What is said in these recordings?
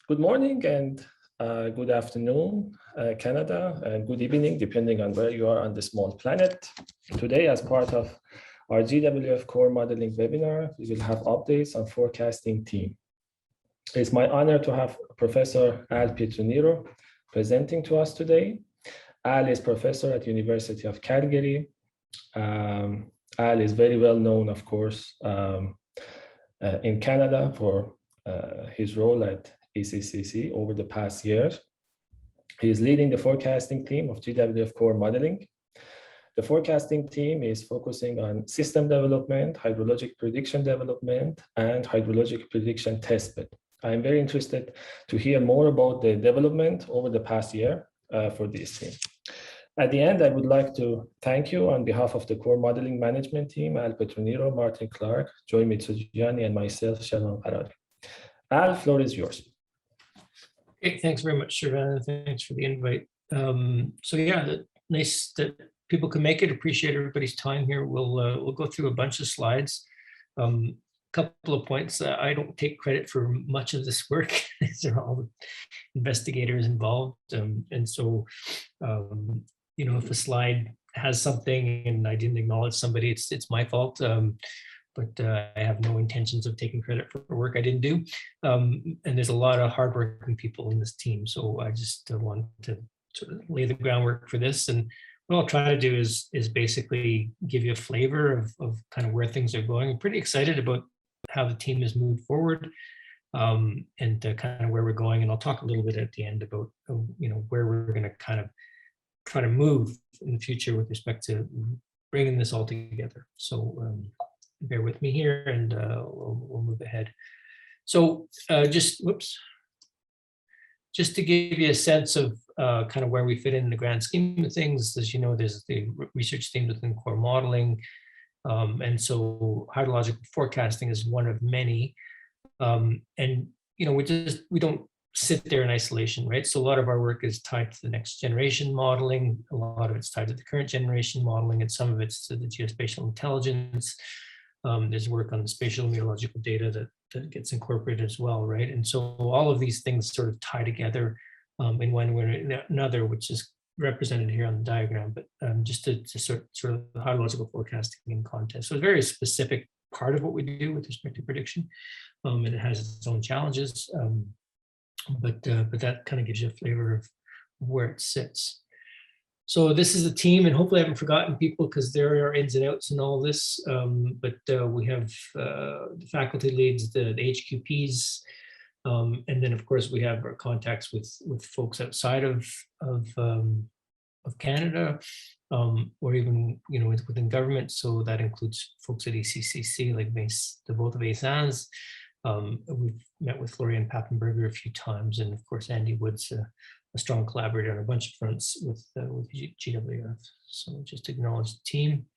Good morning and good afternoon, Canada, and good evening, depending on where you are on the small planet. Today, as part of our GWF core modeling webinar, we will have updates on forecasting team. It's my honor to have Professor Al Pietroniro presenting to us today. Al is professor at University of Calgary. Al is very well known, of course, in Canada for his role at ECCC over the past years. He is leading the forecasting team of GWF core modeling. The forecasting team is focusing on system development, hydrologic prediction development, and hydrologic prediction testbed. I'm very interested to hear more about the development over the past year for this team. At the end, I would like to thank you on behalf of the core modeling management team, Al Pietroniro, Martin Clark, Joy Mitsugiani, and myself, Shalom Harari. Al, floor is yours. Okay, thanks very much, Shervan. Thanks for the invite. So yeah, nice that people can make it. Appreciate everybody's time here. We'll go through a bunch of slides. Couple of points. I don't take credit for much of this work. These are all the investigators involved, and so you know, if a slide has something and I didn't acknowledge somebody, it's my fault. But I have no intentions of taking credit for work I didn't do. And there's a lot of hardworking people in this team. So I just want to sort of lay the groundwork for this. And what I'll try to do is basically give you a flavor of kind of where things are going. I'm pretty excited about how the team has moved forward and kind of where we're going. And I'll talk a little bit at the end about, you know, where we're going to kind of try to move in the future with respect to bringing this all together. So bear with me here and we'll move ahead. So just to give you a sense of kind of where we fit in the grand scheme of things, as you know, there's the research themes within core modeling. And so hydrological forecasting is one of many. And, you know, we don't sit there in isolation, right? So a lot of our work is tied to the next generation modeling. A lot of it's tied to the current generation modeling, and some of it's to the geospatial intelligence. There's work on the spatial meteorological data that gets incorporated as well, right? And so all of these things sort of tie together in one way or another, which is represented here on the diagram, but just to sort of hydrological forecasting in context. So it's a very specific part of what we do with respect to prediction, and it has its own challenges, but that kind of gives you a flavor of where it sits. So this is a team, and hopefully I haven't forgotten people because there are ins and outs in all this, but we have the faculty leads, the HQPs, and then of course we have our contacts with folks outside of Canada, or even, you know, within government. So that includes folks at ECCC, like both of Basins. We've met with Florian Pappenberger a few times, and of course Andy Wood's a strong collaborator on a bunch of fronts with GWF. So just acknowledge the team.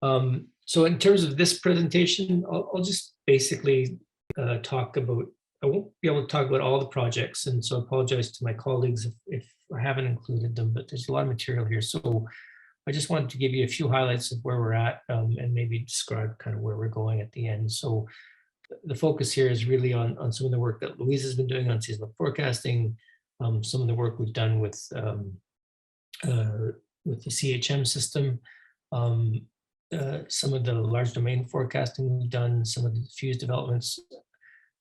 So in terms of this presentation, I'll just basically talk about, I won't be able to talk about all the projects, and so I apologize to my colleagues if I haven't included them, but there's a lot of material here. So I just wanted to give you a few highlights of where we're at, and maybe describe kind of where we're going at the end. So the focus here is really on some of the work that Louise has been doing on seasonal forecasting, some of the work we've done with the CHM system, some of the large domain forecasting we've done, some of the diffuse developments.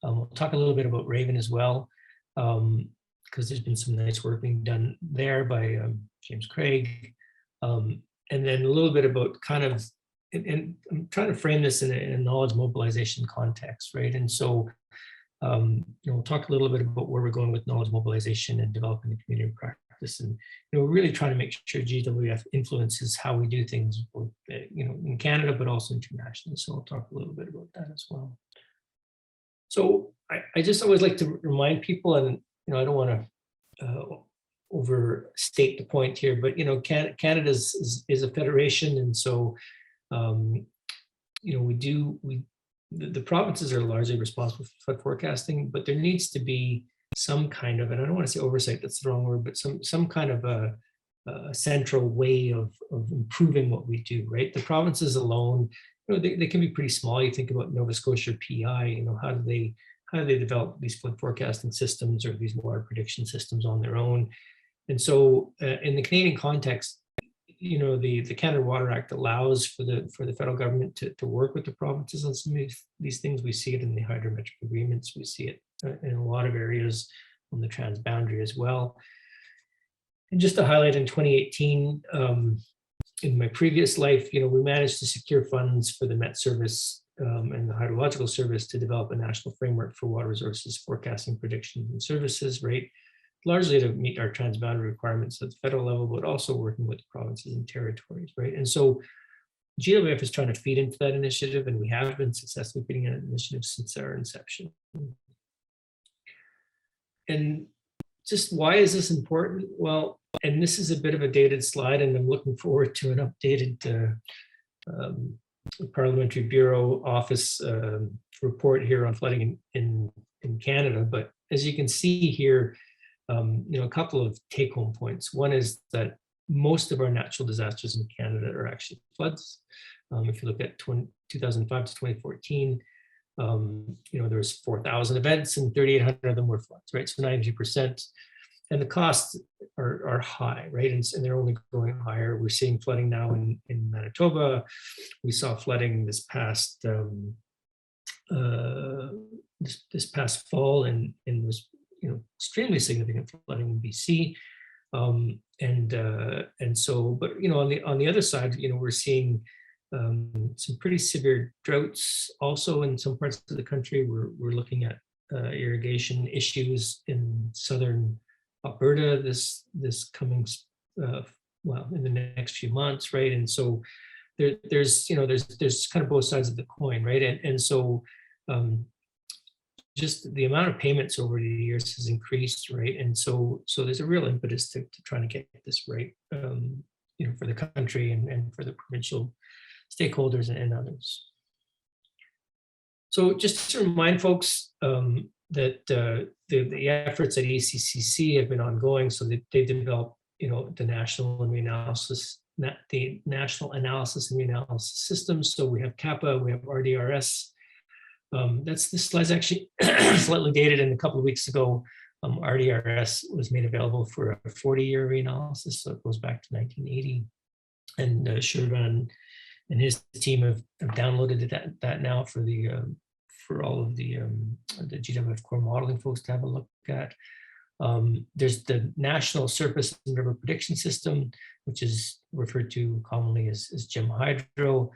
We'll talk a little bit about Raven as well, because there's been some nice work being done there by James Craig, and then a little bit about kind of, and I'm trying to frame this in a knowledge mobilization context, right? And so you know, we'll talk a little bit about where we're going with knowledge mobilization and developing the community practice, and you know, really trying to make sure GWF influences how we do things, both you know, in Canada but also internationally. So I'll talk a little bit about that as well. So I just always like to remind people, and you know, I don't want to overstate the point here, but you know, Canada is a federation, and so you know, the provinces are largely responsible for flood forecasting, but there needs to be some kind of, and I don't want to say oversight, that's the wrong word, but some kind of a central way of improving what we do, right? The provinces alone, you know, they can be pretty small. You think about Nova Scotia PI, you know, how do how they develop these flood forecasting systems or these water prediction systems on their own. And so in the Canadian context, the Canada Water Act allows for the federal government to work with the provinces on some of these things. We see it in the hydrometric agreements. We see it in a lot of areas on the transboundary as well. And just to highlight, in 2018, in my previous life, we managed to secure funds for the Met Service and the Hydrological Service to develop a national framework for water resources forecasting, prediction, and services, right? Largely to meet our transboundary requirements at the federal level, but also working with the provinces and territories, right? And so GWF is trying to feed into that initiative, and we have been successfully feeding into that initiative since our inception. And just why is this important? Well, and this is a bit of a dated slide, and I'm looking forward to an updated Parliamentary Bureau Office report here on flooding in Canada. But as you can see here, a couple of take-home points. One is that most of our natural disasters in Canada are actually floods. If you look at 2005 to 2014, there was 4,000 events and 3,800 of them were floods, right? So 92%. And the costs are high, right? And they're only going higher. We're seeing flooding now in Manitoba. We saw flooding this past this past fall, and was extremely significant flooding in BC. And so, but on the other side, we're seeing some pretty severe droughts also in some parts of the country. We're looking at irrigation issues in southern Alberta this coming in the next few months, right? And so there's kind of both sides of the coin, right? And so just the amount of payments over the years has increased, right? And so there's a real impetus to trying to get this right, for the country and for the provincial stakeholders and others. So just to remind folks that the efforts at ECCC have been ongoing. So they've developed, the National Analysis and Reanalysis Systems. So we have CAPA, we have RDRS. This slide's actually slightly dated, and a couple of weeks ago, RDRS was made available for a 40-year reanalysis, so it goes back to 1980. And Shurvan and his team have downloaded that now for all of the GWF core modeling folks to have a look at. There's the National Surface and River Prediction System, which is referred to commonly as GEM Hydro.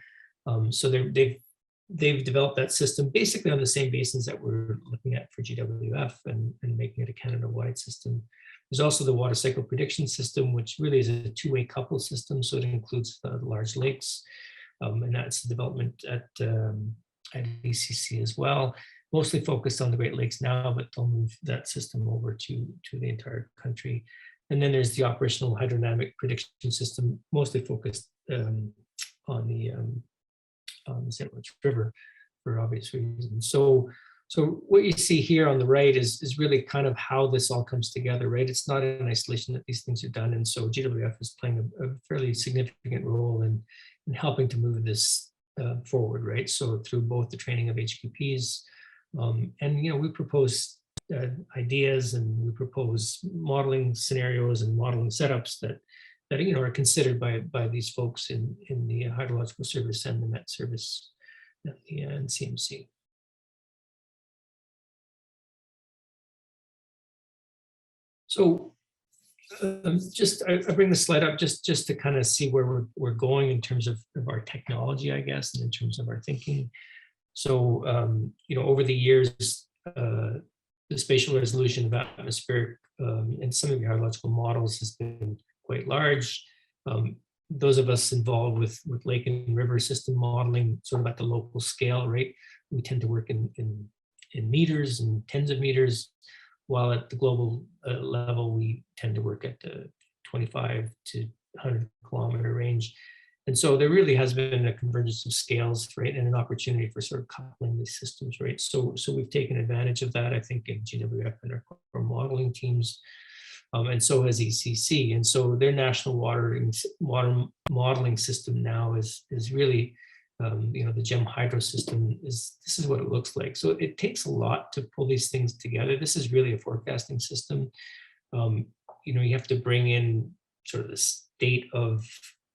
So they've developed that system basically on the same basins that we're looking at for GWF and making it a Canada-wide system. There's also the Water Cycle Prediction System, which really is a two-way coupled system. So it includes the large lakes, and that's the development at ECCC as well, mostly focused on the Great Lakes now, but they'll move that system over to the entire country. And then there's the Operational Hydrodynamic Prediction System, mostly focused on the St. Lawrence River for obvious reasons. So what you see here on the right is really kind of how this all comes together, right? It's not in isolation that these things are done. And so GWF is playing a fairly significant role in helping to move this forward, right? So through both the training of HQPs, and we propose ideas, and we propose modeling scenarios and modeling setups that are considered by these folks in the Hydrological Service and the Met Service and CMC. So I bring the slide up just to kind of see where we're going in terms of our technology, I guess, and in terms of our thinking. So over the years, the spatial resolution of atmospheric and some of the hydrological models has been quite large. Those of us involved with lake and river system modeling sort of at the local scale, right? We tend to work in meters and tens of meters, while at the global level, we tend to work at the 25 to 100 kilometer range. And so there really has been a convergence of scales, right? And an opportunity for sort of coupling these systems, right? So we've taken advantage of that, I think, in GWF and our modeling teams. And so has ECC. And so their national water modeling system now is really the GEM hydro system this is what it looks like. So it takes a lot to pull these things together. This is really a forecasting system. You have to bring in sort of the state of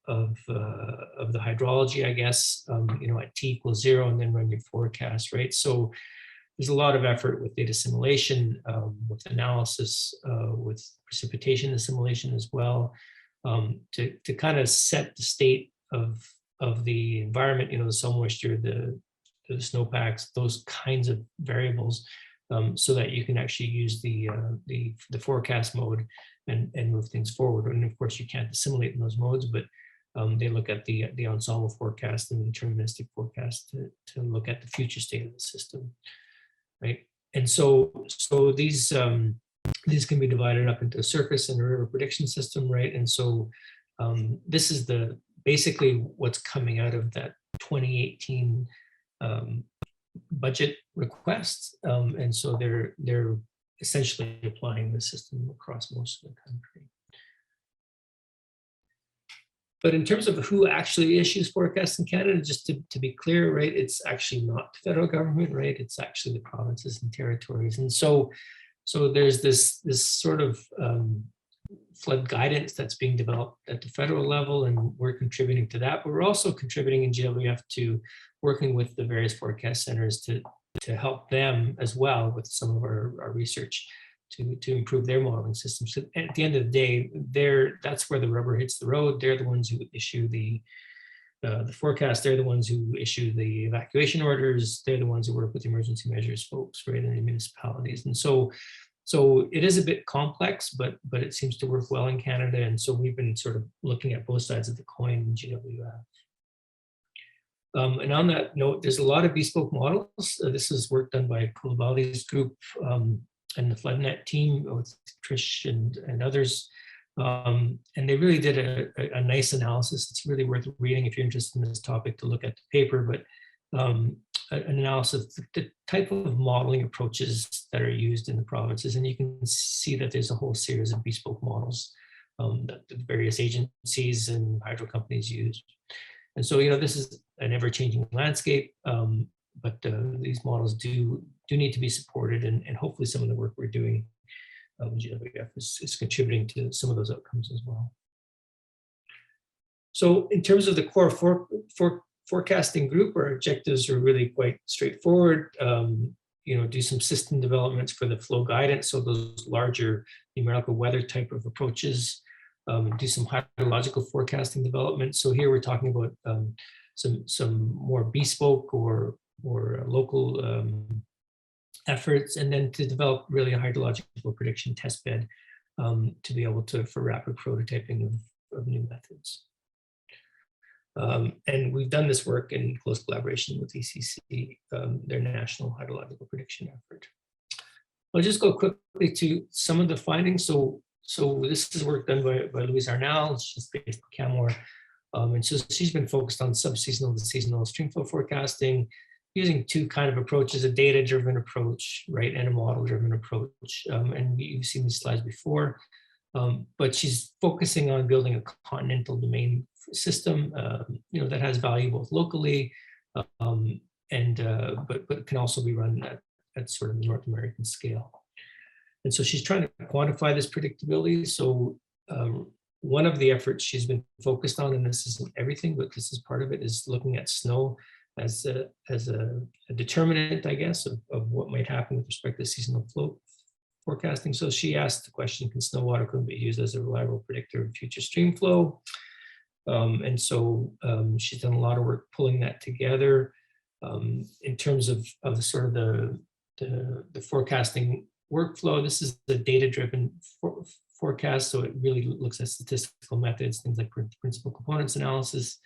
the hydrology, I guess, at t=0, and then run your forecast, right? So there's a lot of effort with data assimilation, with analysis, with precipitation assimilation as well, to kind of set the state of the environment, the soil moisture, the snowpacks, those kinds of variables, so that you can actually use the forecast mode and move things forward. And of course, you can't assimilate in those modes, but they look at the ensemble forecast and the deterministic forecast to look at the future state of the system, right? And so these can be divided up into a surface and a river prediction system, right? And so this is basically what's coming out of that 2018 budget request, and so they're essentially applying the system across most of the country. But in terms of who actually issues forecasts in Canada, just to be clear, right, it's actually not the federal government, right? It's actually the provinces and territories. And so there's this sort of flood guidance that's being developed at the federal level, and we're contributing to that. But we're also contributing in GWF to working with the various forecast centers to help them as well with some of our research to improve their modeling systems. So at the end of the day, that's where the rubber hits the road. They're the ones who issue the forecast. They're the ones who issue the evacuation orders. They're the ones who work with the emergency measures folks, right, in the municipalities. And so it is a bit complex, but it seems to work well in Canada. And so we've been sort of looking at both sides of the coin in GWF. And on that note, there's a lot of bespoke models. This is work done by Koulibaly's group and the FloodNet team with Trish and others. And they really did a nice analysis. It's really worth reading if you're interested in this topic to look at the paper, but an analysis of the type of modeling approaches that are used in the provinces. And you can see that there's a whole series of bespoke models that the various agencies and hydro companies use. And so, this is an ever-changing landscape, but these models do need to be supported, and hopefully some of the work we're doing in GWF is contributing to some of those outcomes as well. So in terms of the core forecasting group, our objectives are really quite straightforward. Do some system developments for the flow guidance, so those larger numerical weather type of approaches. Do some hydrological forecasting development. So here we're talking about some more bespoke or local efforts, and then to develop really a hydrological prediction test bed to be able for rapid prototyping of new methods. And we've done this work in close collaboration with ECCC, their national hydrological prediction effort. I'll just go quickly to some of the findings. So this is work done by Louise Arnall. She's based in Canmore. And so she's been focused on subseasonal to seasonal streamflow forecasting using two kind of approaches, a data-driven approach, right, and a model-driven approach. And you've seen these slides before, but she's focusing on building a continental domain system, that has value both locally, but can also be run at sort of North American scale. And so she's trying to quantify this predictability. So one of the efforts she's been focused on, and this isn't everything, but this is part of it, is looking at snow as a determinant, I guess, of what might happen with respect to seasonal flow forecasting. So she asked the question, can snow water be used as a reliable predictor of future stream flow? And so she's done a lot of work pulling that together in terms of the sort of the forecasting workflow. This is the data-driven forecast, so it really looks at statistical methods, things like principal components analysis.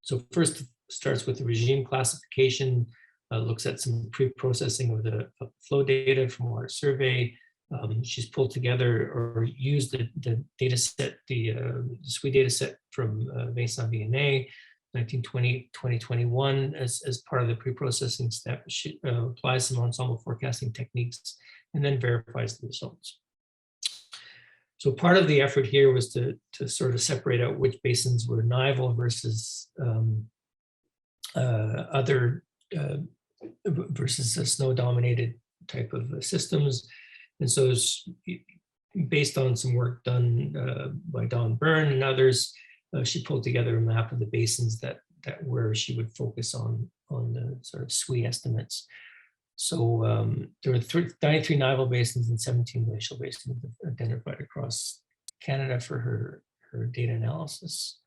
So first starts with the regime classification, looks at some pre-processing of the flow data from water survey. She's pulled together or used the data set, the SWE data set from Basin VNA, 1920-2021 as part of the pre-processing step. She applies some ensemble forecasting techniques and then verifies the results. So part of the effort here was to sort of separate out which basins were nival versus other versus a snow-dominated type of systems. And so it's based on some work done by Don Byrne and others, she pulled together a map of the basins that where she would focus on the sort of SWE estimates. So there were 93 naval basins and 17 glacial basins identified across Canada for her data analysis.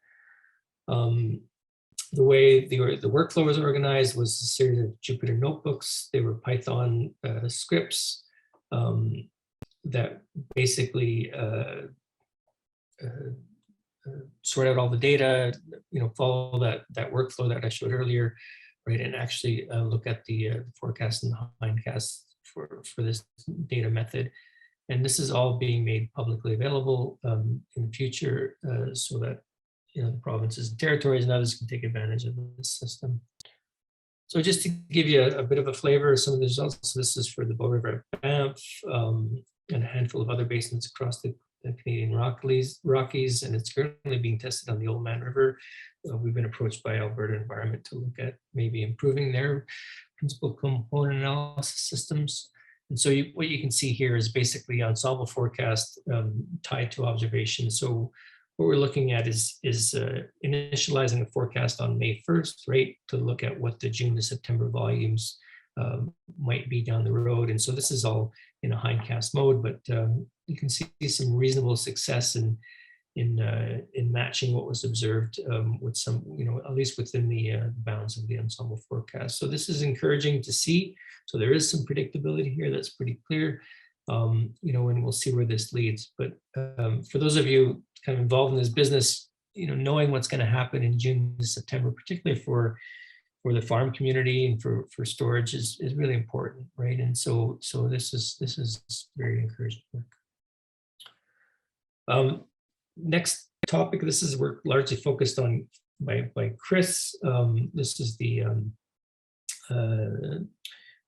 The way the workflow was organized was a series of Jupyter notebooks. They were Python scripts that basically sort out all the data, follow that workflow that I showed earlier, right, and actually look at the forecast and the hindcast for this data method. And this is all being made publicly available in the future so that the provinces and territories and others can take advantage of this system. So just to give you a bit of a flavor of some of the results, so this is for the Bow River at Banff and a handful of other basins across the Canadian Rockies, and it's currently being tested on the Oldman River. We've been approached by Alberta Environment to look at maybe improving their principal component analysis systems. And so what you can see here is basically ensemble forecast tied to observation. So what we're looking at is initializing a forecast on May 1st, right, to look at what the June to September volumes might be down the road. And so this is all in a hindcast mode, but you can see some reasonable success in matching what was observed with some, at least within the bounds of the ensemble forecast. So this is encouraging to see. So there is some predictability here that's pretty clear, and we'll see where this leads. But for those of you kind of involved in this business, knowing what's going to happen in June to September, particularly for the farm community and for storage is really important, right? And so this is very encouraging work. Next topic, this is work largely focused on by Chris. This is the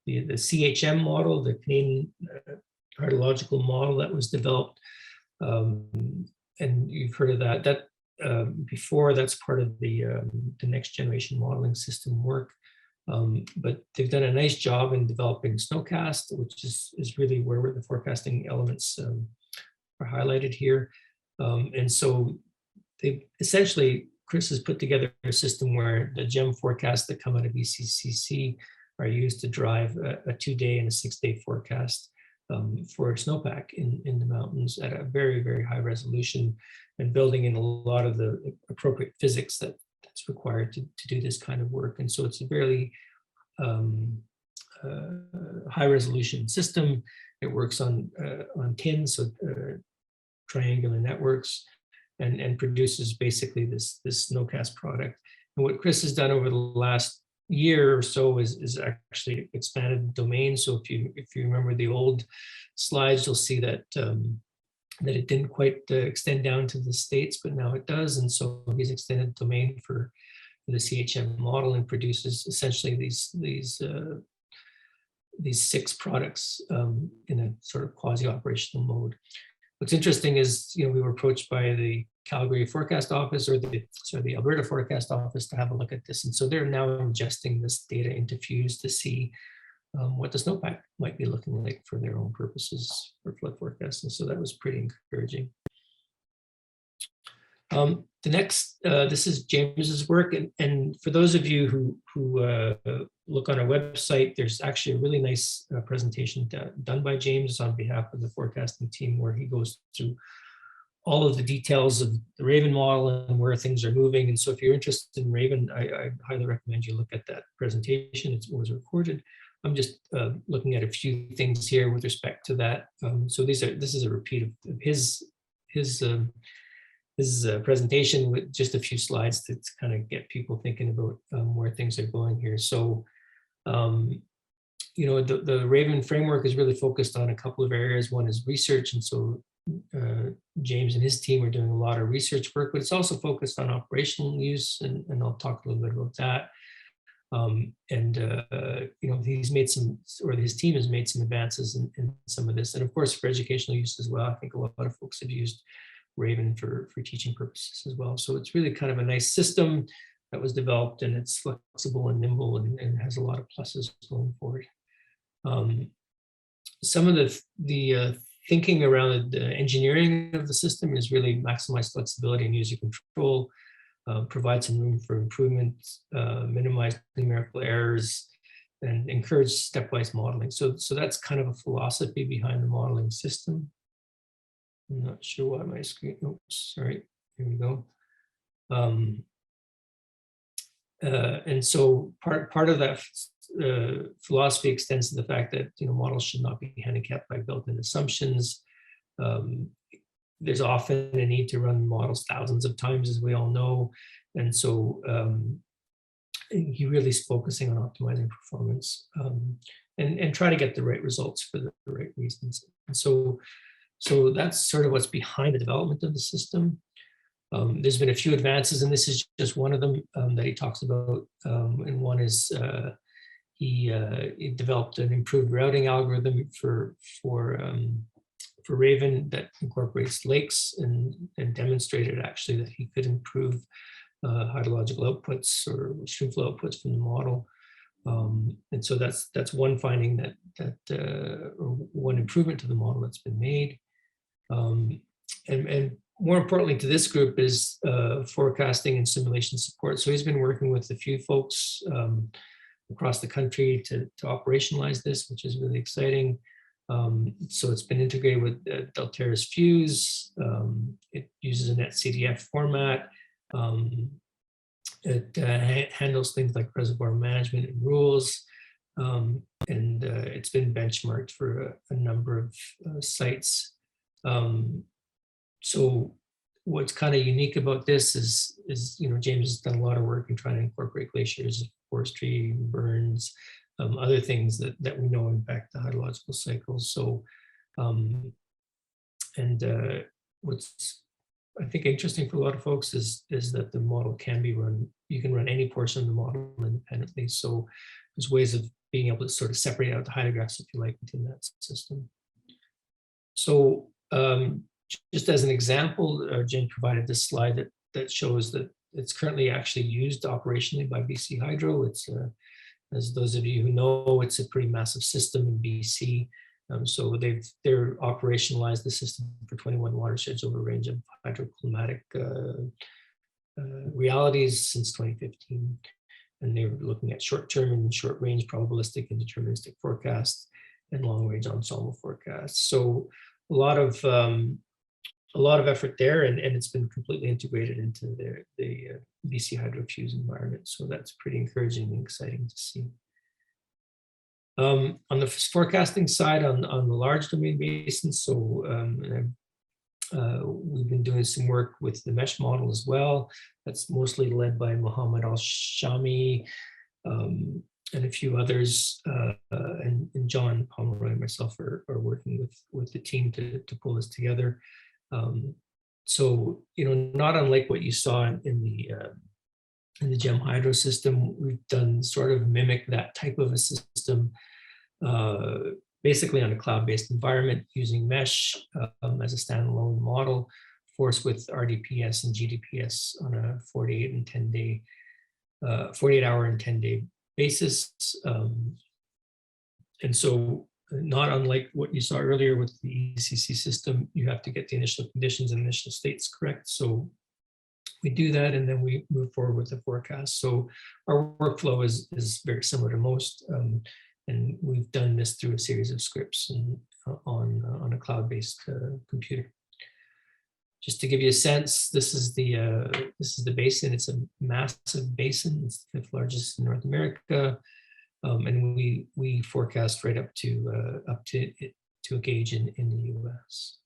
CHM model, the Canadian hydrological model that was developed, and you've heard of that. Before, that's part of the next generation modeling system work, but they've done a nice job in developing snowcast, which is really where the forecasting elements are highlighted here. And so they essentially, Chris has put together a system where the GEM forecasts that come out of ECCC are used to drive a 2-day and a 6-day forecast for snowpack in the mountains at a very, very high resolution, and building in a lot of the appropriate physics that's required to do this kind of work. And so it's a very high resolution system. It works on TINs, so triangular networks, and produces basically this snowcast product. And what Chris has done over the last year or so is actually expanded the domain. So if you remember the old slides, you'll see that that it didn't quite extend down to the States, but now it does. And so he's extended the domain for the CHM model and produces essentially these 6 products in a sort of quasi-operational mode. What's interesting is, we were approached by the Calgary Forecast Office or the Alberta Forecast Office to have a look at this. And so they're now ingesting this data into Fuse to see what the snowpack might be looking like for their own purposes for flood forecasting. So that was pretty encouraging. The next, this is James's work. And for those of you who look on our website, there's actually a really nice presentation done by James on behalf of the forecasting team, where he goes through all of the details of the Raven model and where things are moving. And so if you're interested in Raven, I highly recommend you look at that presentation. It was recorded. I'm just looking at a few things here with respect to that. So this is a repeat of his presentation with just a few slides to kind of get people thinking about where things are going here. So, the Raven framework is really focused on a couple of areas. One is research, and so James and his team are doing a lot of research work, but it's also focused on operational use, and I'll talk a little bit about that. He's made some, or his team has made some advances in some of this, and of course for educational use as well. I think a lot of folks have used Raven for teaching purposes as well. So it's really kind of a nice system that was developed, and it's flexible and nimble and has a lot of pluses going forward. Some of the thinking around the engineering of the system is really maximize flexibility and user control, provide some room for improvement, minimize numerical errors, and encourage stepwise modeling. So that's kind of a philosophy behind the modeling system. I'm not sure why my screen, oops, sorry, here we go. And so part of that philosophy extends to the fact that models should not be handicapped by built-in assumptions. There's often a need to run models thousands of times, as we all know, and so he really is focusing on optimizing performance and try to get the right results for the right reasons. And so that's sort of what's behind the development of the system. There's been a few advances, and this is just one of them that he talks about. And one is he developed an improved routing algorithm for Raven that incorporates lakes, and demonstrated actually that he could improve hydrological outputs or streamflow outputs from the model. And so that's one finding or one improvement to the model that's been made. And more importantly to this group is forecasting and simulation support. So he's been working with a few folks across the country to operationalize this, which is really exciting. So it's been integrated with Deltares Fuse. It uses a NetCDF format. It handles things like reservoir management and rules. And it's been benchmarked for a number of sites. So what's kind of unique about this is James has done a lot of work in trying to incorporate glaciers, forestry, burns, other things that we know impact the hydrological cycles. So, what's I think interesting for a lot of folks is that the model can be run. You can run any portion of the model independently. So there's ways of being able to sort of separate out the hydrographs, if you like, within that system. So just as an example, Jane provided this slide that shows that it's currently actually used operationally by BC Hydro. It's as those of you who know, it's a pretty massive system in BC. So they're operationalized the system for 21 watersheds over a range of hydroclimatic realities since 2015. And they're looking at short-term and short-range probabilistic and deterministic forecasts and long-range ensemble forecasts. So a lot of effort there, and it's been completely integrated into the BC Hydro Fuse environment. So that's pretty encouraging and exciting to see. On the forecasting side, on the large domain basins, so we've been doing some work with the mesh model as well. That's mostly led by Mohammed Al-Shami and a few others, and John Pomeroy and myself are working with the team to pull this together. So not unlike what you saw in the GEM Hydro system, we've done sort of mimic that type of a system, basically on a cloud-based environment using mesh as a standalone model, forced with RDPS and GDPS on a 48 hour and 10 day basis. And so not unlike what you saw earlier with the ECCC system, you have to get the initial conditions and initial states correct. So we do that, and then we move forward with the forecast. So our workflow is very similar to most, and we've done this through a series of scripts and on a cloud-based computer. Just to give you a sense, this is the basin. It's a massive basin. It's the 5th largest in North America, and we forecast right up to a gauge in the US.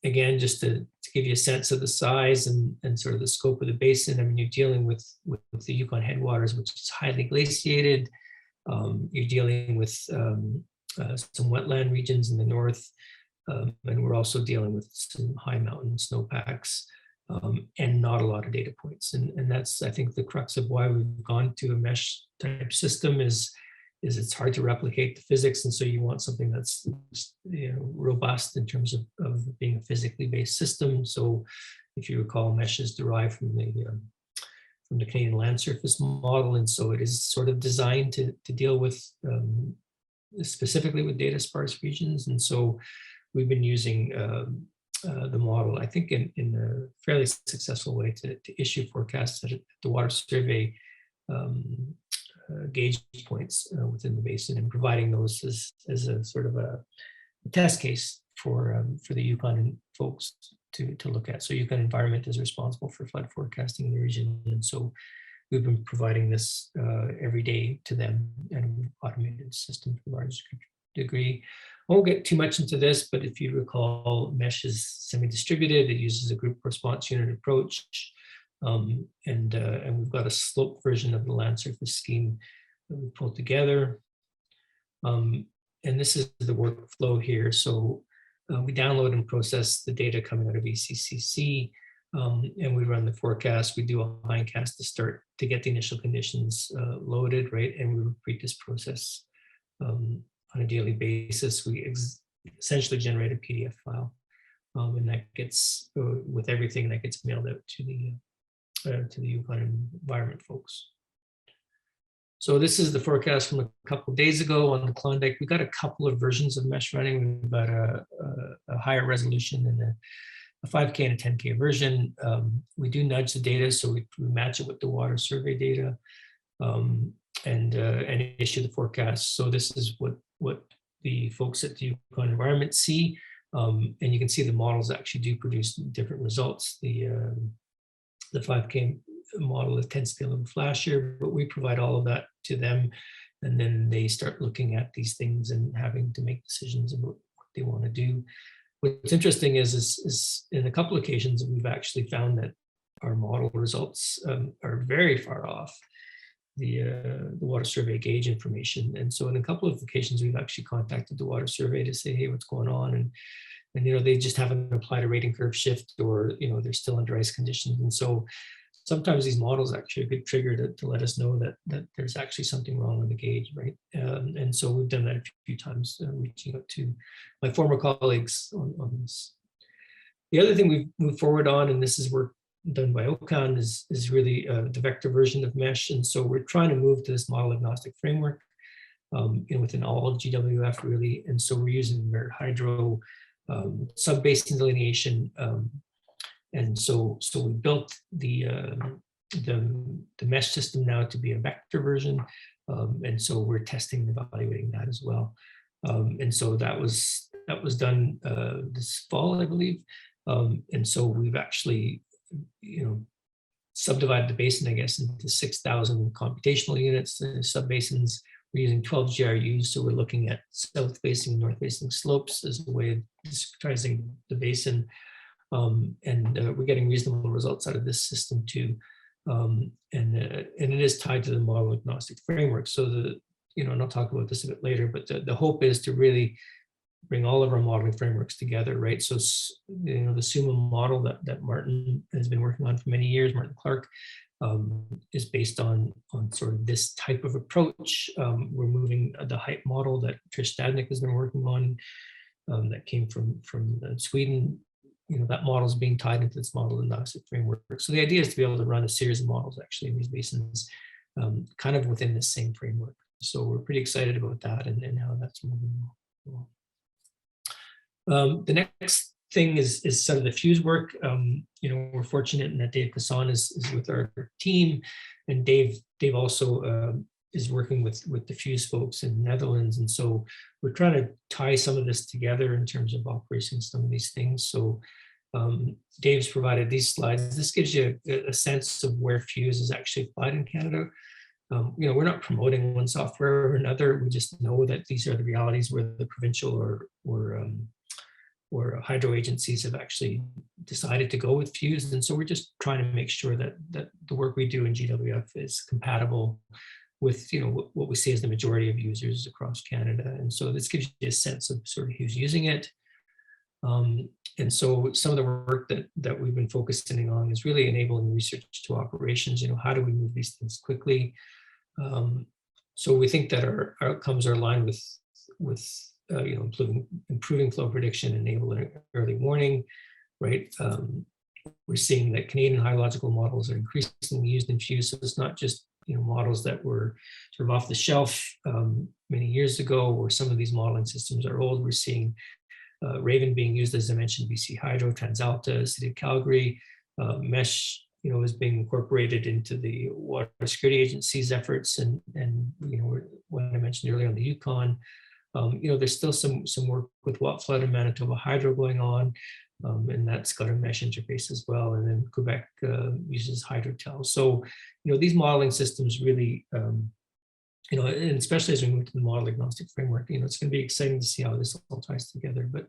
Again, just to give you a sense of the size and sort of the scope of the basin, I mean, you're dealing with the Yukon headwaters, which is highly glaciated. You're dealing with some wetland regions in the north, and we're also dealing with some high mountain snowpacks, and not a lot of data points. And that's, I think, the crux of why we've gone to a mesh type system is it's hard to replicate the physics, and so you want something that's robust in terms of being a physically based system. So if you recall, mesh is derived from the the Canadian land surface model. And so it is sort of designed to deal with specifically with data sparse regions. And so we've been using the model, I think, in a fairly successful way to issue forecasts at the water survey gauge points within the basin, and providing those as a sort of a test case for the Yukon folks to look at. So Yukon Environment is responsible for flood forecasting in the region, and so we've been providing this every day to them, and we've automated the system to a large degree. I won't get too much into this, but if you recall, MESH is semi-distributed. It uses a group response unit approach, and we've got a slope version of the land surface scheme that we pulled together. And this is the workflow here. So we download and process the data coming out of ECCC, and we run the forecast. We do a hindcast to start to get the initial conditions loaded, right? And we repeat this process on a daily basis. We essentially generate a PDF file, and that gets with everything that gets mailed out to the Yukon Environment folks. So this is the forecast from a couple of days ago on the Klondike. We've got a couple of versions of MESH running. We've got a higher resolution and a 5K and a 10K version. We do nudge the data, so we match it with the water survey data, and issue the forecast. So this is what the folks at the Yukon Environment see, and you can see the models actually do produce different results. The 5K model, it tends to be a little flashier, but we provide all of that to them, and then they start looking at these things and having to make decisions about what they want to do. What's interesting is in a couple of occasions we've actually found that our model results are very far off the water survey gauge information, and so in a couple of occasions we've actually contacted the water survey to say, hey, what's going on, and they just haven't applied a rating curve shift, or they're still under ice conditions. And so sometimes these models actually are a good trigger to let us know that there's actually something wrong with the gauge, right? And so we've done that a few times, reaching out to my former colleagues on this. The other thing we've moved forward on, and this is work done by Okan, is really the vector version of MESH. And so we're trying to move to this model agnostic framework within all of GWF, really. And so we're using their hydro sub-basin delineation, and so we built the mesh system now to be a vector version, and so we're testing and evaluating that as well. And so that was done this fall, I believe. And so we've actually subdivided the basin, I guess, into 6,000 computational units, sub-basins. We're using 12 GRUs, so we're looking at south-facing and north-facing slopes as a way of discretizing the basin. And we're getting reasonable results out of this system too. And it is tied to the model agnostic framework. So and I'll talk about this a bit later, but the hope is to really bring all of our modeling frameworks together, right? So, the SUMA model that Martin has been working on for many years, Martin Clark, is based on sort of this type of approach. We're moving the height model that Trish Stadnick has been working on, that came from Sweden. That model is being tied into this model agnostic framework. So the idea is to be able to run a series of models actually in these basins, kind of within the same framework. So we're pretty excited about that and how that's moving along. The next thing is sort of the fuse work. We're fortunate in that Dave Casson is with our team, and Dave also is working with the fuse folks in the Netherlands. And so we're trying to tie some of this together in terms of operating some of these things. So Dave's provided these slides. This gives you a sense of where fuse is actually applied in Canada. We're not promoting one software or another. We just know that these are the realities where the provincial or hydro agencies have actually decided to go with fuse. And so we're just trying to make sure that the work we do in GWF is compatible with what we see as the majority of users across Canada. And so this gives you a sense of sort of who's using it. And so some of the work that we've been focusing on is really enabling research to operations. How do we move these things quickly? So we think that our outcomes are aligned with improving flow prediction, enabling early warning, right? we're seeing that Canadian hydrological models are increasingly used and fused. So it's not just models that were sort of off the shelf many years ago, or some of these modeling systems are old. We're seeing Raven being used, as I mentioned, BC Hydro, TransAlta, City of Calgary. Mesh, is being incorporated into the Water Security Agency's efforts, and what I mentioned earlier on the Yukon. There's still some work with Watt Flood and Manitoba Hydro going on, and that's got a mesh interface as well. And then Quebec uses HydroTel. So, these modeling systems really, and especially as we move to the model agnostic framework, it's going to be exciting to see how this all ties together. But,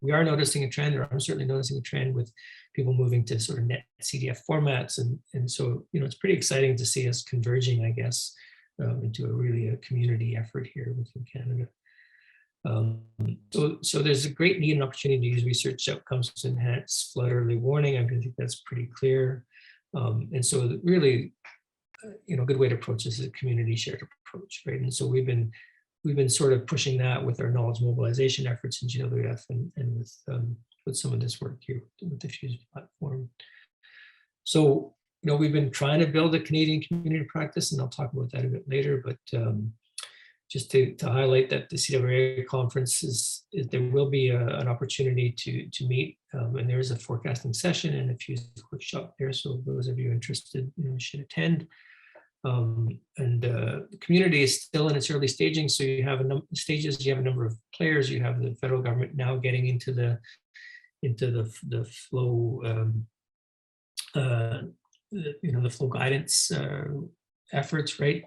we are noticing a trend, or I'm certainly noticing a trend with people moving to sort of net CDF formats. And so, it's pretty exciting to see us converging, I guess, into a community effort here within Canada. So there's a great need and opportunity to use research outcomes to enhance flood early warning. I think that's pretty clear. And so really, a good way to approach this is a community shared approach, right? And so we've been sort of pushing that with our knowledge mobilization efforts in GWF and with some of this work here with the Fuse platform. So, we've been trying to build a Canadian community practice, and I'll talk about that a bit later, but just to highlight that the CWA conference there will be an opportunity to meet, and there is a forecasting session and a Fuse workshop there. So those of you interested, should attend. And the community is still in its early staging. So you have a number of stages, you have a number of players, you have the federal government now getting into the flow, the flow guidance efforts, right?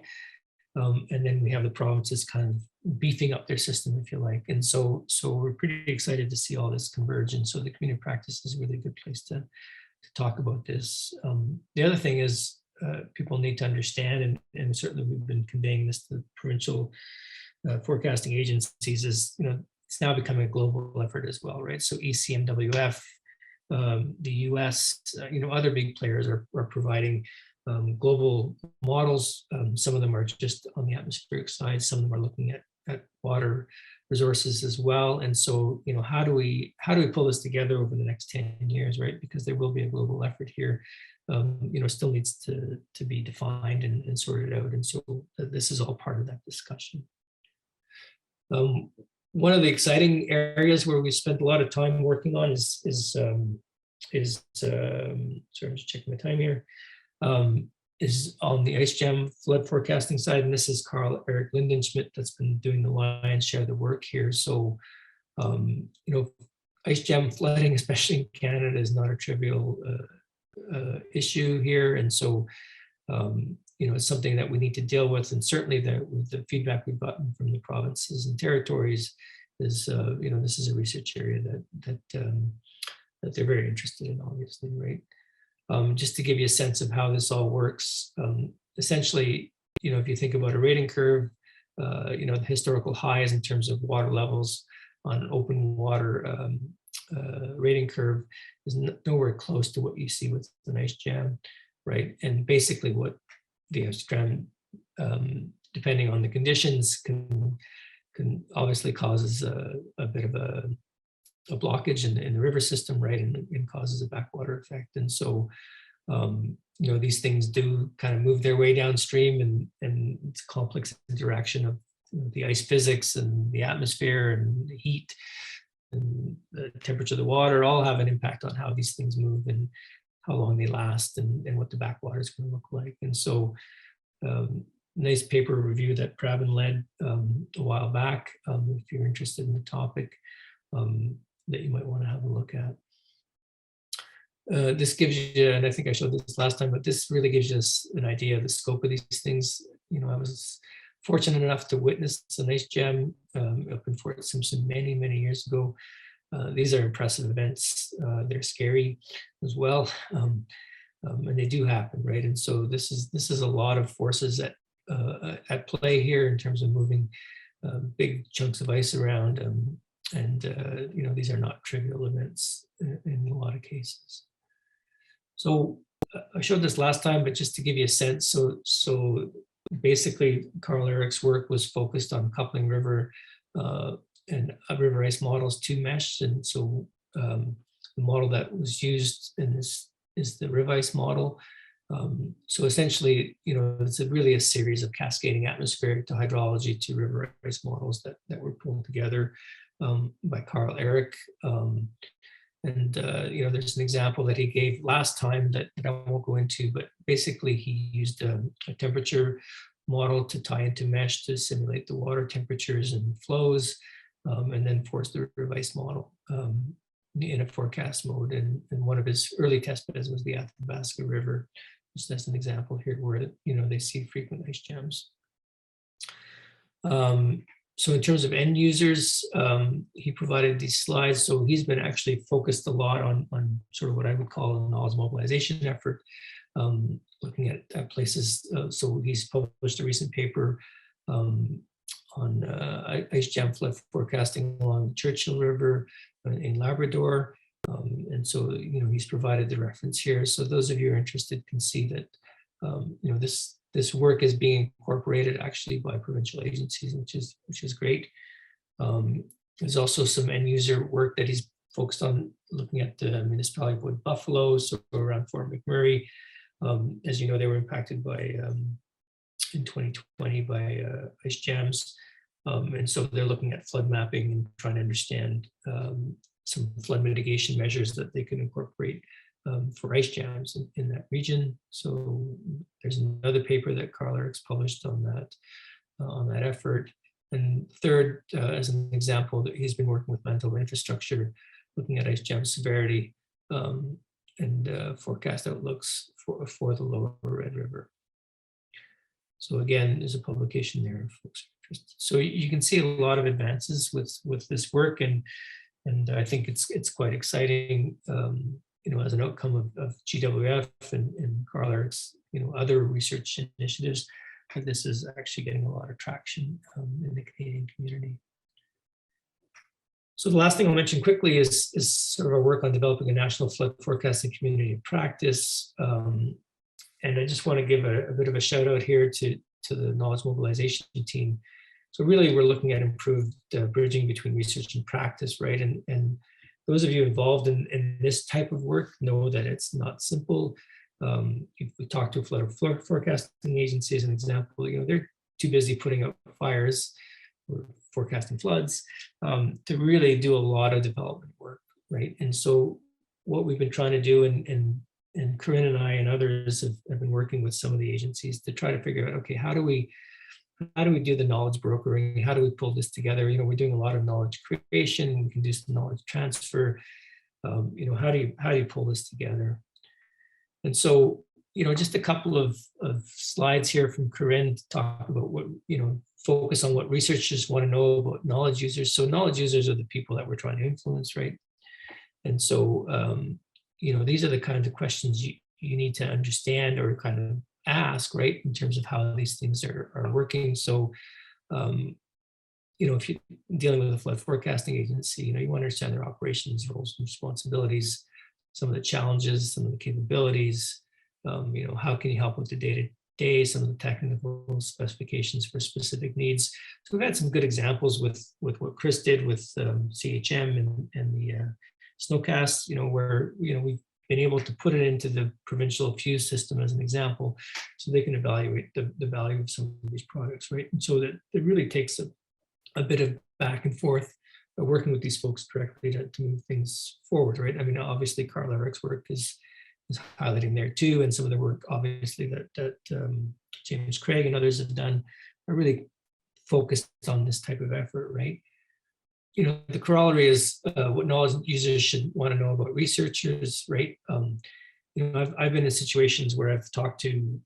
And then we have the provinces kind of beefing up their system, if you like. And so we're pretty excited to see all this converge. And so the community practice is a really good place to talk about this. The other thing is people need to understand, and certainly we've been conveying this to the provincial forecasting agencies, is, it's now becoming a global effort as well, right? So ECMWF, the US, other big players are providing global models. Some of them are just on the atmospheric side. Some of them are looking at water resources as well. And so, how do we pull this together over the next 10 years, right? Because there will be a global effort here. Still needs to be defined and sorted out. And so this is all part of that discussion. One of the exciting areas where we spent a lot of time working on is sorry, I'm just checking my time here, is on the IceGem flood forecasting side. And this is Carl Eric Lindenschmidt that's been doing the lion's share of the work here. So, IceGem flooding, especially in Canada, is not a trivial issue here. And so, it's something that we need to deal with. And certainly with the feedback we've gotten from the provinces and territories is, this is a research area that they're very interested in, obviously, right? Just to give you a sense of how this all works, essentially, if you think about a rating curve, the historical highs in terms of water levels on an open water rating curve is nowhere close to what you see with an ice jam, right? And basically what the ice jam, depending on the conditions, can obviously causes a bit of a blockage in the river system, right? And causes a backwater effect. And so, these things do kind of move their way downstream, and it's a complex interaction of the ice physics and the atmosphere and the heat and the temperature of the water all have an impact on how these things move and how long they last and what the backwater is going to look like. And so, nice paper review that Pravin led a while back, if you're interested in the topic, that you might want to have a look at. This gives you, and I think I showed this last time, but this really gives us an idea of the scope of these things. I was fortunate enough to witness a nice jam up in Fort Simpson many, many years ago. These are impressive events. They're scary as well, and they do happen, right? And so this is a lot of forces at play here in terms of moving big chunks of ice around, and these are not trivial events in a lot of cases. So I showed this last time, but just to give you a sense, so basically Carl Eric's work was focused on coupling river and river ice models to mesh. And so The model that was used in this is the Rivice model. So essentially, it's really a series of cascading atmospheric to hydrology to river ice models that were pulled together by Carl Eric. There's an example that he gave last time that I won't go into, but basically he used a temperature model to tie into mesh to simulate the water temperatures and flows, and then force the Rivice model in a forecast mode. And one of his early test beds was the Athabasca River. Just as an example here where, they see frequent ice jams. So in terms of end users, he provided these slides. So he's been actually focused a lot on sort of what I would call a knowledge mobilization effort, looking at places. So he's published a recent paper on ice jam flood forecasting along the Churchill River in Labrador. And so, he's provided the reference here. So those of you who are interested can see that, this work is being incorporated actually by provincial agencies, which is great. There's also some end user work that he's focused on, looking at the municipality of Wood Buffalo, so around Fort McMurray. As you know, they were impacted by in 2020 by ice jams. And so they're looking at flood mapping and trying to understand some flood mitigation measures that they can incorporate for ice jams in that region. So there's another paper that Carl Eric's published on that effort. And third, as an example, that he's been working with Manitoba Infrastructure, looking at ice jam severity and forecast outlooks for the lower Red River. So again, there's a publication there if folks are interested. So you can see a lot of advances with this work, and I think it's quite exciting, as an outcome of GWF and Carl Eric's, other research initiatives. This is actually getting a lot of traction in the Canadian community. So the last thing I'll mention quickly is sort of our work on developing a national flood forecasting community of practice. And I just want to give a bit of a shout out here to the knowledge mobilization team. So really, we're looking at improved bridging between research and practice, right? And those of you involved in this type of work know that it's not simple. If we talk to flood forecasting agencies, as an example, they're too busy putting out fires or forecasting floods to really do a lot of development work, right? And so what we've been trying to do, and Corinne and I and others have been working with some of the agencies to try to figure out, okay, how do we do the knowledge brokering? How do we pull this together? We're doing a lot of knowledge creation. We can do some knowledge transfer. How do you pull this together? And so, just a couple of slides here from Corinne to talk about what, focus on what researchers want to know about knowledge users. So knowledge users are the people that we're trying to influence, right? And so, these are the kinds of questions you need to understand or kind of ask, right, in terms of how these things are working. So, if you're dealing with a flood forecasting agency, you want to understand their operations, roles, and responsibilities, some of the challenges, some of the capabilities, how can you help with the day-to-day, some of the technical specifications for specific needs. So we've had some good examples with what Chris did with CHM and the snowcast, where, we've been able to put it into the provincial fuse system as an example, so they can evaluate the value of some of these products, right? And so that it really takes a bit of back and forth, working with these folks directly to move things forward, right? I mean, obviously Carl Eric's work is highlighting there too, and some of the work obviously that James Craig and others have done are really focused on this type of effort, right? The corollary is what knowledge users should want to know about researchers, right? I've been in situations where I've talked to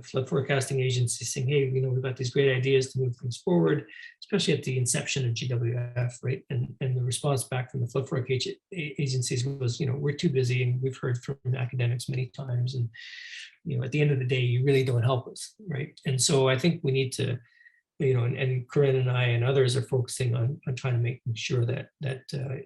flood forecasting agencies saying, hey, we've got these great ideas to move things forward, especially at the inception of GWF, right? And the response back from the flood forecasting agencies was, we're too busy, and we've heard from academics many times, and at the end of the day, you really don't help us, right? And so I think we need to, and Corinne and I and others are focusing on trying to make sure that the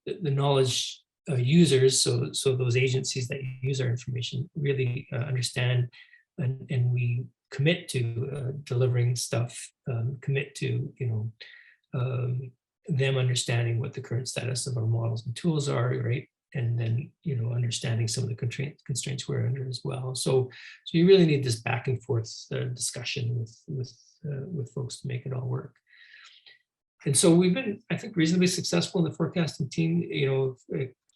knowledge users, so those agencies that use our information, really understand, and we commit to delivering stuff, commit to them understanding what the current status of our models and tools are, right? And then, understanding some of the constraints we're under as well. So you really need this back and forth discussion with folks to make it all work. And so we've been, I think, reasonably successful in the forecasting team.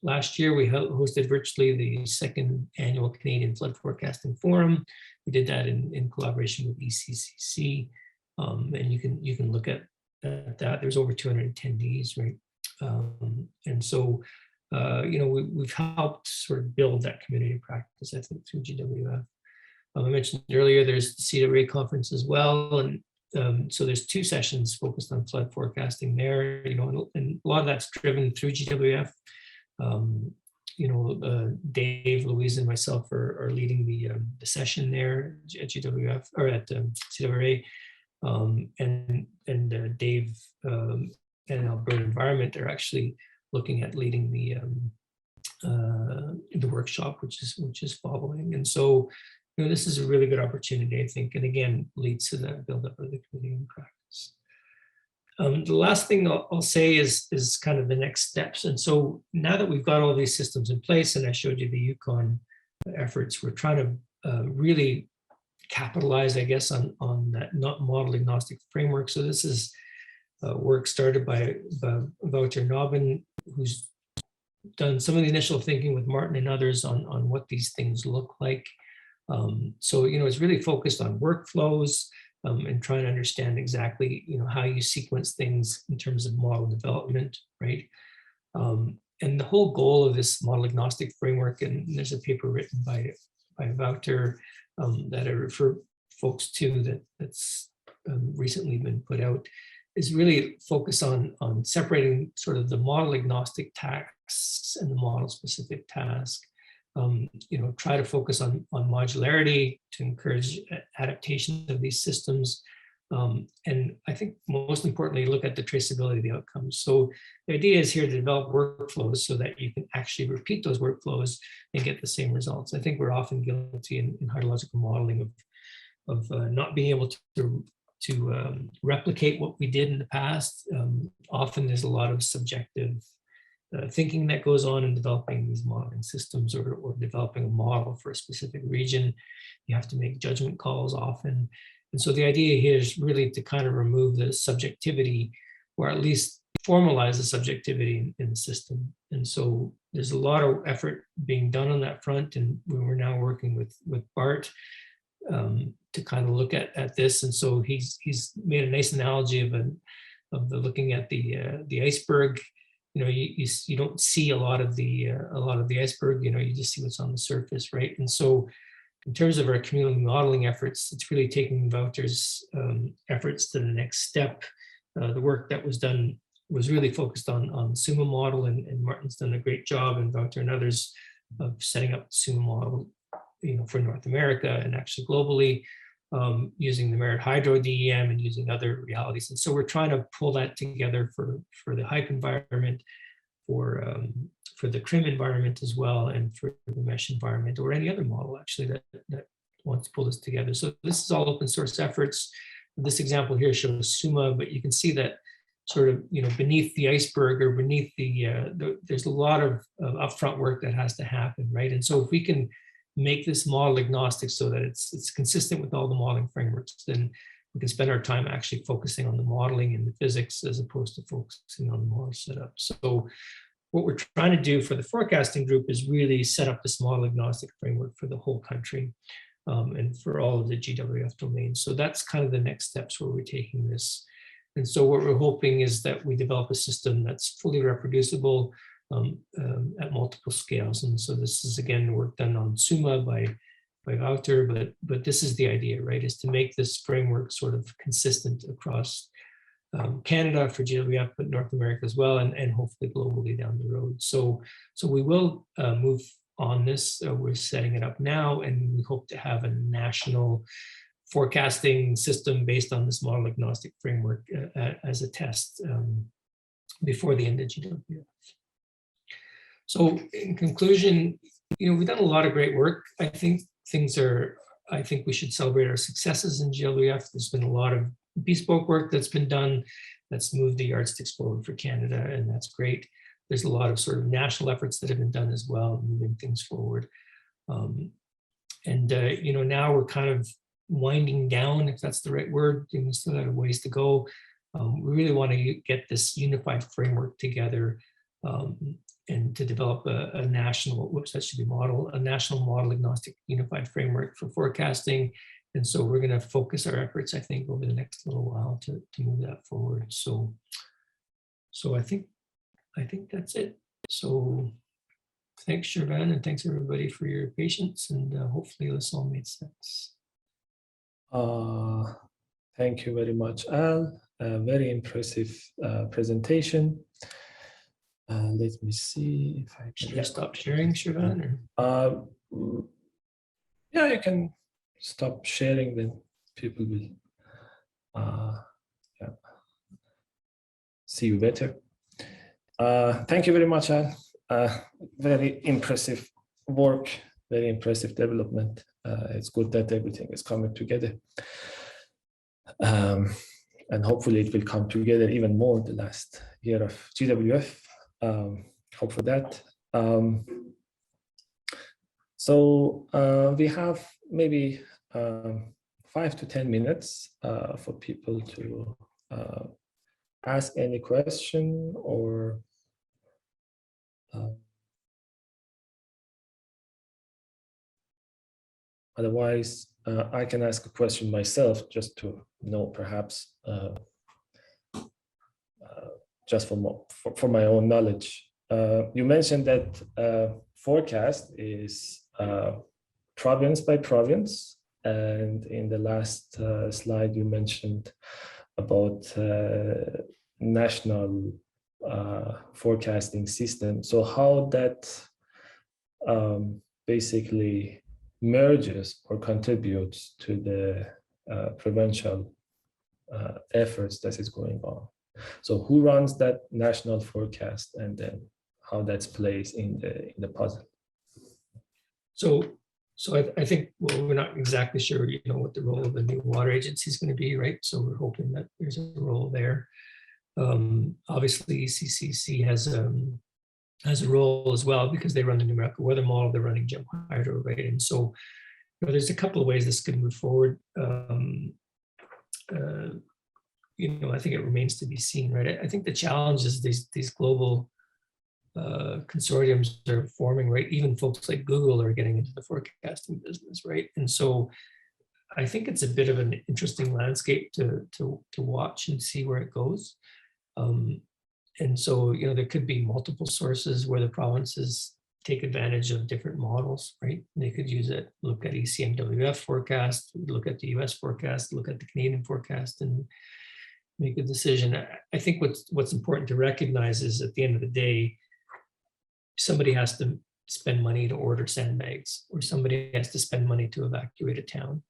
Last year we hosted virtually the second annual Canadian Flood Forecasting Forum. We did that in collaboration with ECCC, and you can look at that. There's over 200 attendees, right? And so we've helped sort of build that community practice, I think, through GWF. I mentioned earlier there's the CWA conference as well, and so there's 2 sessions focused on flood forecasting there. And a lot of that's driven through GWF. Dave, Louise, and myself are leading the session there at GWF or at CWA, and Dave and Alberta Environment are actually looking at leading the workshop, which is following. And so, this is a really good opportunity, I think, and again leads to that buildup of the community in practice. The last thing I'll say is kind of the next steps. And so now that we've got all these systems in place, and I showed you the Yukon efforts, we're trying to really capitalize, I guess, on that model agnostic framework. So this is work started by Wouter Nobben, who's done some of the initial thinking with Martin and others on what these things look like. So it's really focused on workflows, and trying to understand exactly, how you sequence things in terms of model development, right? And the whole goal of this model agnostic framework, and there's a paper written by Wouter that I refer folks to that's recently been put out, is really focus on separating sort of the model agnostic tasks and the model specific task. Try to focus on modularity to encourage adaptation of these systems. And I think most importantly, look at the traceability of the outcomes. So the idea is here to develop workflows so that you can actually repeat those workflows and get the same results. I think we're often guilty in hydrological modeling of not being able to replicate what we did in the past. Often there's a lot of subjective thinking that goes on in developing these modeling systems or developing a model for a specific region. You have to make judgment calls often. And so the idea here is really to kind of remove the subjectivity, or at least formalize the subjectivity in the system. And so there's a lot of effort being done on that front, and we're now working with Bart to kind of look at this. And so he's made a nice analogy of looking at the iceberg. You don't see a lot of the iceberg. You just see what's on the surface, right? And so, in terms of our community modeling efforts, it's really taking Wouter's efforts to the next step. The work that was done was really focused on the SUMA model, and Martin's done a great job, and Wouter and others, of setting up the SUMA model, for North America and actually globally, using the Merit Hydro DEM and using other realities. And so we're trying to pull that together for the HYPE environment, for the CRIM environment as well, and for the mesh environment, or any other model actually that wants to pull this together. So this is all open source efforts. This example here shows SUMA, but you can see that sort of, beneath the iceberg, or beneath there's a lot of upfront work that has to happen, right? And so if we can make this model agnostic so that it's consistent with all the modeling frameworks, then we can spend our time actually focusing on the modeling and the physics as opposed to focusing on the model setup. So what we're trying to do for the forecasting group is really set up this model agnostic framework for the whole country, and for all of the GWF domains. So that's kind of the next steps where we're taking this. And so what we're hoping is that we develop a system that's fully reproducible at multiple scales. And so this is, again, work done on SUMA by Wouter, but this is the idea, right, is to make this framework sort of consistent across Canada for GWF, but North America as well, and hopefully globally down the road. So we will move on this. We're setting it up now, and we hope to have a national forecasting system based on this model agnostic framework as a test before the end of GWF. So in conclusion, we've done a lot of great work. I think we should celebrate our successes in GWF. There's been a lot of bespoke work that's been done. That's moved the yardsticks forward for Canada, and that's great. There's a lot of sort of national efforts that have been done as well, moving things forward. Now we're kind of winding down, if that's the right word. We still have a ways to go. We really want to get this unified framework together and to develop a national, that should be a national model agnostic unified framework for forecasting. And so we're going to focus our efforts, I think, over the next little while to move that forward. So I think that's it. So thanks, Shervan, and thanks everybody for your patience, and hopefully this all made sense. Thank you very much, Al. Very impressive presentation. Let me see if I can. Should I stop sharing, Shervan? Yeah, you can stop sharing, then people will see you better. Thank you very much, Al. Very impressive work, very impressive development. It's good that everything is coming together. And hopefully it will come together even more the last year of GWF. Hope for that. We have maybe 5 to 10 minutes for people to ask any question or otherwise, I can ask a question myself just to know, perhaps, just for my own knowledge. You mentioned that forecast is province by province, and in the last slide you mentioned about national forecasting system. So how that basically merges or contributes to the provincial efforts that is going on. So who runs that national forecast, and then how that's placed in the puzzle? So I think, well, we're not exactly sure, what the role of the new water agency is going to be, right? So we're hoping that there's a role there. Obviously, ECCC has a role as well, because they run the numerical weather model, they're running Gem Hydro, right? And so there's a couple of ways this could move forward. I think it remains to be seen, right? I think the challenge is these global consortiums are forming, right? Even folks like Google are getting into the forecasting business, right? And so I think it's a bit of an interesting landscape to watch and see where it goes. And so, there could be multiple sources where the provinces take advantage of different models, right? They could use it, look at ECMWF forecast, look at the US forecast, look at the Canadian forecast, and make a decision. I think what's important to recognize is, at the end of the day, somebody has to spend money to order sandbags, or somebody has to spend money to evacuate a town.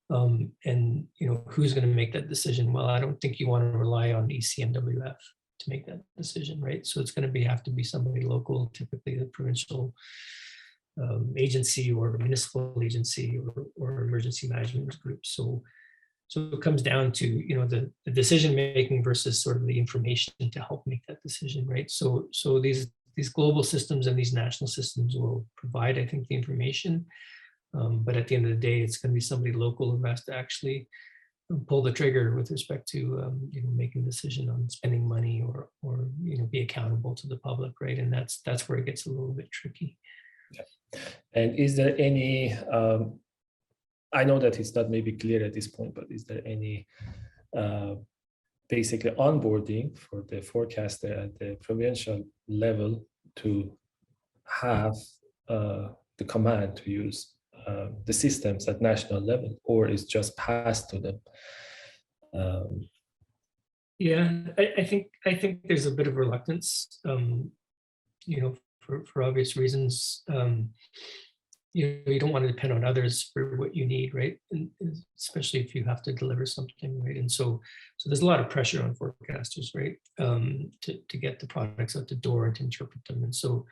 And who's going to make that decision? Well, I don't think you want to rely on ECMWF to make that decision, right? So it's going to have to be somebody local, typically the provincial agency or municipal agency or emergency management group. So it comes down to the decision making versus sort of the information to help make that decision, right? So these global systems and these national systems will provide, I think, the information. But at the end of the day, it's going to be somebody local who has to actually pull the trigger with respect to making a decision on spending money or be accountable to the public, right? And that's where it gets a little bit tricky. Yeah. And is there any? I know that it's not maybe clear at this point, but is there any basically onboarding for the forecaster at the provincial level to have the command to use the systems at national level, or is just passed to them? Yeah, I think there's a bit of reluctance, for obvious reasons. You don't want to depend on others for what you need, right? And especially if you have to deliver something, right? And so there's a lot of pressure on forecasters, right? To get the products out the door and to interpret them. And so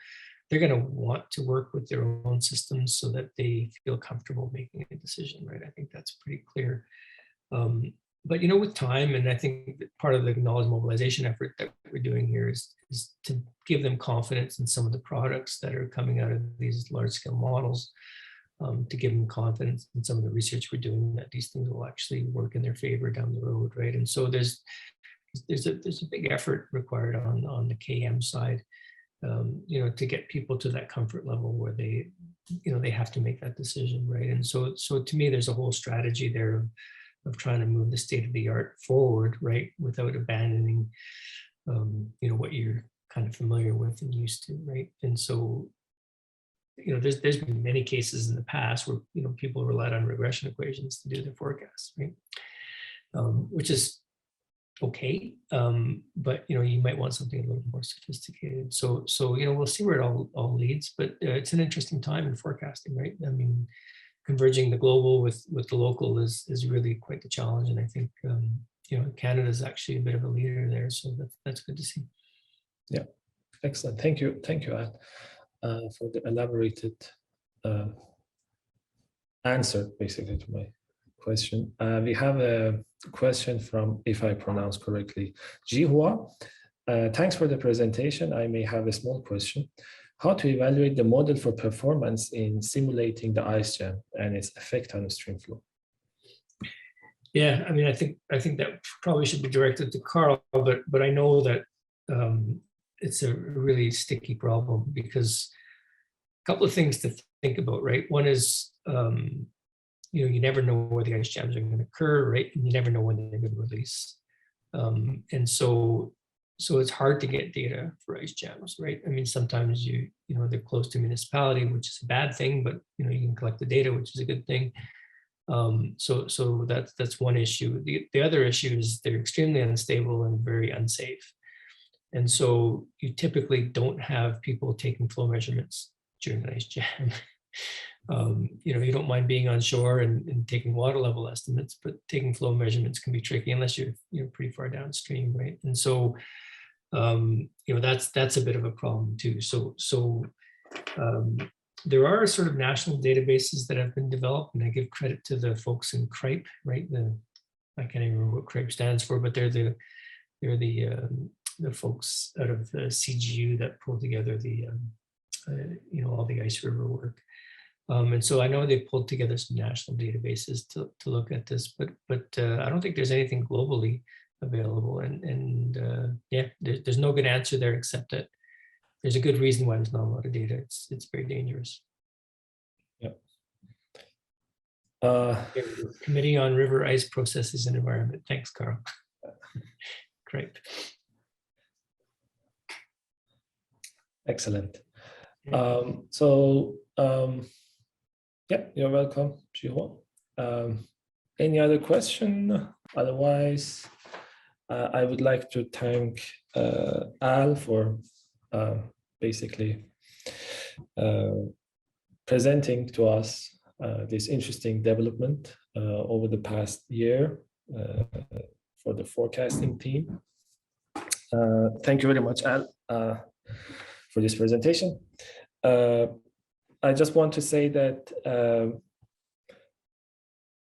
they're going to want to work with their own systems so that they feel comfortable making a decision, right? I think that's pretty clear. you know, with time, and I think that part of the knowledge mobilization effort that we're doing here is to give them confidence in some of the products that are coming out of these large scale models, to give them confidence in some of the research we're doing that these things will actually work in their favor down the road, right? And so there's a big effort required on the KM side, you know, to get people to that comfort level where they, you know, they have to make that decision, right? And so to me, there's a whole strategy there of trying to move the state of the art forward, right, without abandoning, you know, what you're kind of familiar with and used to, right? And so, you know, there's been many cases in the past where, you know, people relied on regression equations to do their forecasts, right? Which is okay, but you know, you might want something a little more sophisticated. So you know, we'll see where it all leads, but it's an interesting time in forecasting, right? I mean, converging the global with the local is really quite the challenge, and I think you know, Canada is actually a bit of a leader there, so that's good to see. Yeah, excellent. Thank you, Al, for the elaborated answer, basically, to my question. We have a question from, if I pronounce correctly, Jihua. Thanks for the presentation. I may have a small question. How to evaluate the model for performance in simulating the ice jam and its effect on the stream flow? Yeah, I mean, I think that probably should be directed to Carl, but I know that it's a really sticky problem because a couple of things to think about, right? One is, you know, you never know where the ice jams are going to occur, right? And you never know when they're going to release. And so it's hard to get data for ice jams, right? I mean, sometimes you know, they're close to municipality, which is a bad thing, but you know, you can collect the data, which is a good thing. So that's one issue. The other issue is they're extremely unstable and very unsafe. And so you typically don't have people taking flow measurements during an ice jam. You know, you don't mind being on shore and taking water level estimates, but taking flow measurements can be tricky unless you're pretty far downstream, right? And so, you know, that's a bit of a problem too. So there are sort of national databases that have been developed, and I give credit to the folks in CRIPE, right? I can't even remember what CRIPE stands for, but they're the folks out of the CGU that pulled together the you know, all the ice river work. And so I know they pulled together some national databases to look at this, but I don't think there's anything globally available. And yeah, there's no good answer there, except that there's a good reason why there's not a lot of data. It's very dangerous. Yeah. Committee on River Ice Processes and Environment. Thanks, Carl. Great. Excellent. Yeah, you're welcome, Jiho. Any other question? Otherwise, I would like to thank Al for basically presenting to us this interesting development over the past year for the forecasting team. Thank you very much, Al, for this presentation. I just want to say that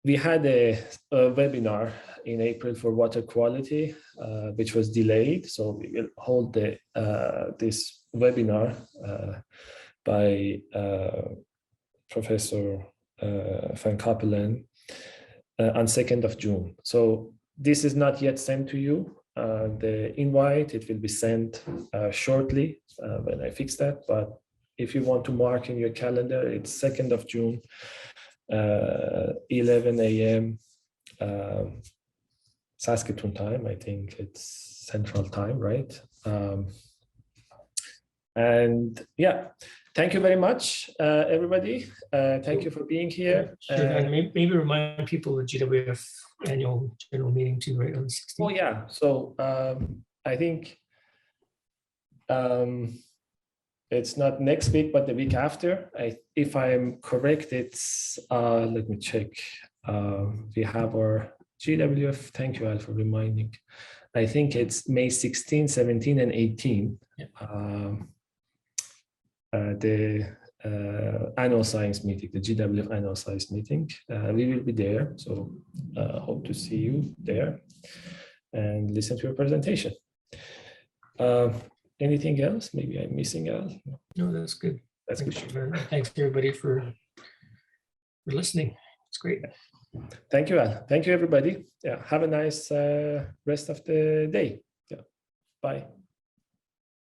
we had a webinar in April for water quality, which was delayed. So we will hold this webinar by Professor Van Kappelen on 2nd of June. So this is not yet sent to you. The invite, it will be sent shortly when I fix that. But if you want to mark in your calendar, it's 2nd of June, 11 a.m. Saskatoon time. I think it's Central Time, right? And yeah, thank you very much, everybody. Thank you for being here. Sure, and maybe remind people the GWF annual general meeting too, right, on the 16th. Oh yeah, so I think it's not next week, but the week after. If I'm correct, it's, let me check. We have our GWF, thank you, Al, for reminding. I think it's May 16, 17, and 18. Yeah. annual science meeting, the GWF annual science meeting. We will be there, so hope to see you there and listen to your presentation. Anything else? Maybe I'm missing out. No, that's good. That's good. Thanks everybody for listening. It's great. Thank you, Al. Thank you, everybody. Yeah, have a nice rest of the day. Yeah, bye.